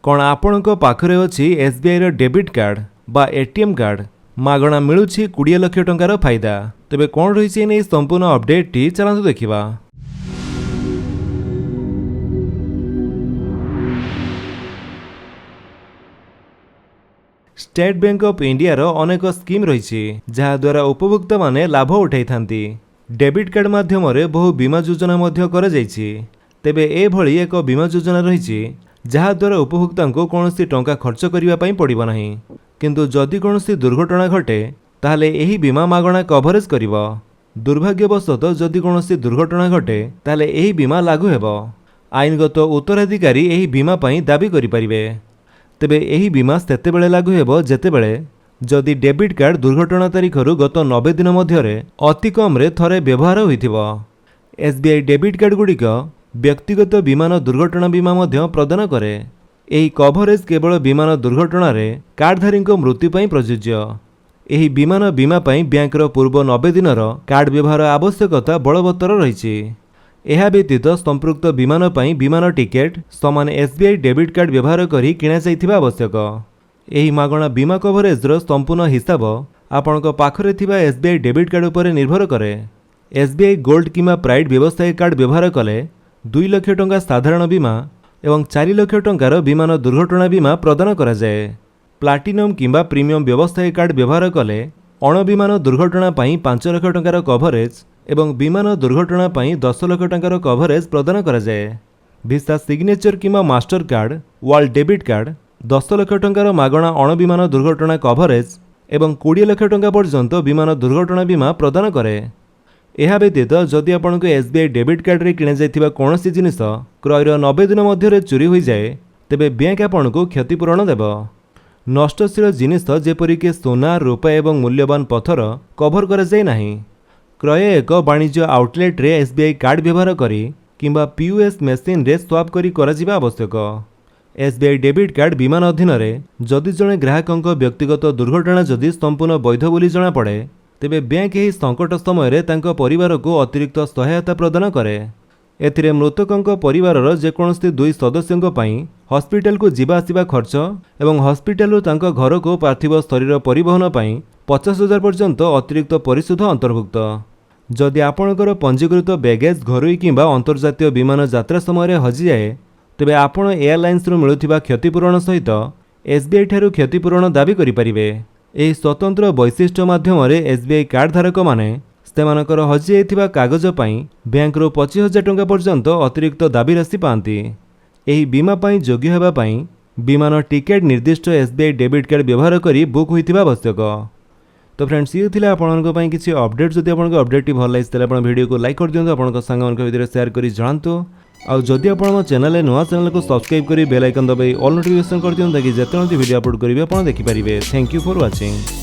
कौन आपणक पाखरे अछि एसबीआई रो डेबिट कार्ड बा एटीएम कार्ड मागणा मिलुछि 20 लाख टंकार फायदा। तेबे कौन रही नहीं संपूर्ण अपडेट टी चलतु देखा। स्टेट बैंक ऑफ इंडिया रो अनेक स्कीम रही जहा द्वारा उपभोक्ता माने लाभ उठाई थांती। डेबिट कार्ड माध्यम रे बहु बीमा योजना मध्य करा जायछि। तेबे ए भली एक बीमा योजना रही जहा द्वारा उपभोक्ता को कौनसी टंका खर्च करने पई पड़िबो नाही, किंतु जदि कौनसी दुर्घटना घटे ताहले एही बीमा मागणा कवरेज करिवो। दुर्भाग्यवशतः जदि कौनसी दुर्घटना घटे ताहले एही बीमा लागू हेबो। आईनगत उत्तराधिकारी एही बीमा पई दाबी करि परिबे। तेबे एही बीमा सेतेबेले लागू हेबो जेतेबेले जदि डेबिट कार्ड दुर्घटना तारीखरु गत 90 दिन मध्यरे अति कम रे थरे व्यवहार होइथिबो। एसबीआई डेबिट कार्ड गुड़िक व्यक्तिगत विमान दुर्घटना बीमा मध्य प्रदान करे। एही कवरेज केवल विमान दुर्घटना रे कार्डधारी मृत्यु पई प्रযোज्य। एही विमान बीमा पई बैंकर पूर्व 90 दिनर कार्ड व्यवहार आवश्यकता बलवत्तर रही। यह व्यतीत संपृक्त विमान पई विमान टिकेट समान एसबीआई डेबिट कार्ड व्यवहार करी किणा जाइथिबा आवश्यक। एही मागणा बीमा कवरेजर संपूर्ण हिसाब आपणक पाखरे थिबा एसबीआई डेबिट कार्ड उपरे निर्भर करे। एसबीआई गोल्ड किंवा प्राइड व्यवसायिक कार्ड व्यवहार कले 2 लाख टंका साधारण बीमा एवं 4 लाख टंकार विमान दुर्घटना बीमा प्रदान करा जाए। प्लाटिनम किंवा प्रीमियम व्यवसायिक कार्ड व्यवहार कले अण विमान दुर्घटना पई 5 लाख टंकार कवरेज एवं विमान दुर्घटना पई 10 लाख टंकार कवरेज प्रदान करा जाए। भिसा सिग्नेचर किंवा master card world debit card 10 lakh टंकार मागणा अण विमान दुर्घटना कवरेज एवं 20 लाख टंका पर्यंत विमान दुर्घटना बीमा प्रदान करे। यह व्यतीत जदि आपको एसबीआई डेबिट कार्ड रे किणा जाइथिबा कोनोसी जिनिस क्रयर 90 दिन मध्य चोरी हो जाए तेबे बैंक आपको क्षतिपूरण देव। नष्टशील जिनिस जेपरिक सोना रूपा एवं मूल्यवान पत्थर कभर करा जाए नाही। क्रय एक वाणिज्य आउटलेट रे एसबीआई कार्ड व्यवहार करी किंबा पीओएस मेसिन रे स्वाप करी करा जिबा आवश्यक। एसबीआई डेबिट कार्ड विमान अधीन रे जदि जणे ग्राहकंक व्यक्तिगत दुर्घटना जदि संपूर्ण वैध बोली जणा पड़े तेबे बैंक एही संकट समय रे तांको परिवार को अतिरिक्त सहायता प्रदान करे। एथिरे मृतकंक परिवारर जेकोसी 2 सदस्यों पई हॉस्पिटल को जीवा आसिबा खर्च एवं हॉस्पिटल तांको घर को पार्थिव शरीर परिवहन पई 50,000 पर्यंत अतिरिक्त परिशोध अंतर्भुक्त। जदि आपणकर पंजीकृत बैगेज घरोई किंबा अंतर्जातीय विमान यात्रा समय रे हजि जाए तेबे आपण एयरलाइंस रु मिलुथिबा क्षतिपूरण सहित एसबीआई ठारू क्षतिपूरण दाबी करि परिबे। एही स्वतंत्र वैशिष्ट्य माध्यम एसबीआई कार्ड धारक माने सेमानकर हजि जाइथिबा कागज पई बैंक रो 25,000 टंका पर्यंत अतिरिक्त दाबी राशि पांती। एही बीमा पई योग्य हेबा पई विमान टिकेट निर्दिष्ट एसबीआई डेबिट कार्ड व्यवहार करी बुक होइथिबा आवश्यक। तो फ्रेंड्स ये थिला आपनक पई किछि अपडेट। जदि आपनक अपडेट टी भल लागिस तले आपन वीडियो को लाइक कर दियंतु, आपनक संग मनक भितर शेयर करी जणांतु। आ जदि आपण मो चैनल नुआ चैनल को सब्सक्राइब करी बेल आइकन दबाई ऑल नोटिफिकेशन कर दियंतु ताकि जेतेबेले वीडियो अपलोड करिवे आपण देखि परिबे। Thank you for watching.